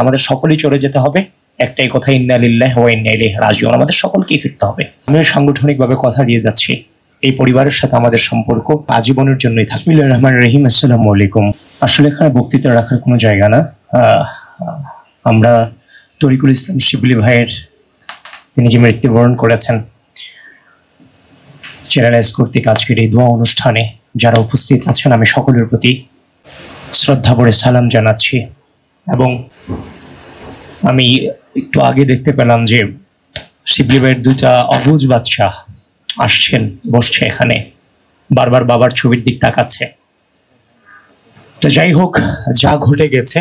আমাদের সকলেই চলে যেতে হবে, একটাই কথা, ইন্না লিল্লাহি ওয়া ইন্না ইলাইহি রাজিউন। আমাদের সকলকেই ফিরতে হবে। আমিও সাংগঠনিকভাবে কথা দিয়ে যাচ্ছি, এই পরিবারের সাথে আমাদের সম্পর্ক আজীবনের জন্যই থাকবে। বিসমিল্লাহির রহমানির রহিম। আসসালামু আলাইকুম। আসলে এখানে বক্তৃতা রাখার কোনো জায়গা না। আমরা তরিকুল ইসলাম শিবলি ভাইয়ের, তিনি যে মৃত্যুবরণ করেছেন, চ্যানেলাইজ কর্তৃক আজকের এই দোয়া অনুষ্ঠানে যারা উপস্থিত আছেন, আমি সকলের প্রতি শ্রদ্ধা ভরে সালাম জানাচ্ছি। এবং আমি একটু আগে দেখতে পেলাম যে শিবলি ভাইয়ের দুইটা অবুঝ বাচ্চা আসছেন, বসছে এখানে, বারবার বাবার ছবির দিক তাকাচ্ছে। তো যাই হোক, যা ঘটে গেছে,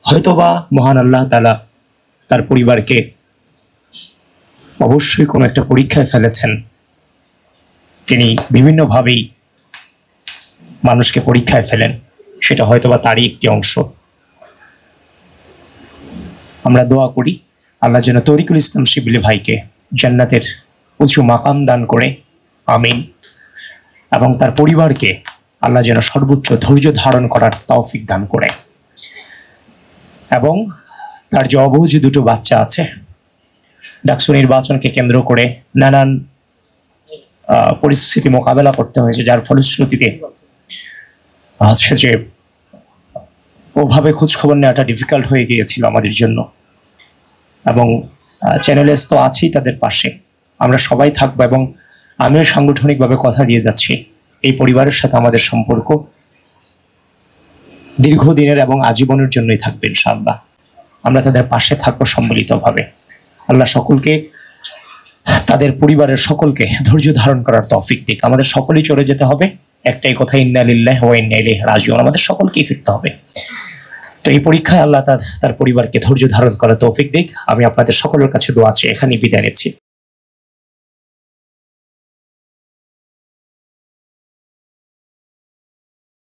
হয়তোবা মহান আল্লাহ তাআলা তার পরিবারকে অবশ্যই কোনো একটা পরীক্ষায় ফেলেছেন। তিনি বিভিন্নভাবেই মানুষকে পরীক্ষায় ফেলেন, সেটা হয়তোবা তারই একটি অংশ। আমরা দোয়া করি আল্লাহ যেন তরিকুল ইসলাম শিবলি ভাইকে জান্নাতের উঁচু মাকাম দান করে, আমিন। এবং তার পরিবারকে আল্লাহ যেন সর্বোচ্চ ধৈর্য ধারণ করার তৌফিক দান করে। এবং তার যে অবুঝ দুটো বাচ্চা আছে, ডাকসু নির্বাচনকে কেন্দ্র করে নানান পরিস্থিতি মোকাবেলা করতে হয়েছে, যার ফলশ্রুতিতে হচ্ছে যে ওভাবে খোঁজখবর নেওয়াটা ডিফিকাল্ট হয়ে গিয়েছিল আমাদের জন্য। এবং চ্যানেলেস তো আছেই তাদের পাশে, আমরা সবাই থাকবো। এবং আমিও সাংগঠনিকভাবে কথা দিয়ে যাচ্ছি, এই পরিবারের সাথে আমাদের সম্পর্ক দীর্ঘদিনের এবং আজীবনের জন্যই থাকবে ইনশাআল্লাহ। আমরা তাদের পাশে থাকবো সম্মিলিতভাবে। আল্লাহ সকলকে, তাদের পরিবারের সকলকে ধৈর্য ধারণ করার তৌফিক দিক। আমাদের সকলেই চলে যেতে হবে, একটাই কথা, ইন্না লিল্লাহি ওয়া ইন্না ইলাইহি রাজিউন। আমাদের সকলকেই ফিরতে হবে। তো এই পরীক্ষায় আল্লাহ তার পরিবারকে ধৈর্য ধারণ করার তৌফিক দিক। আমি আপনাদের সকলের কাছে দোয়া চেয়ে এখানেই বিদায় নিচ্ছি।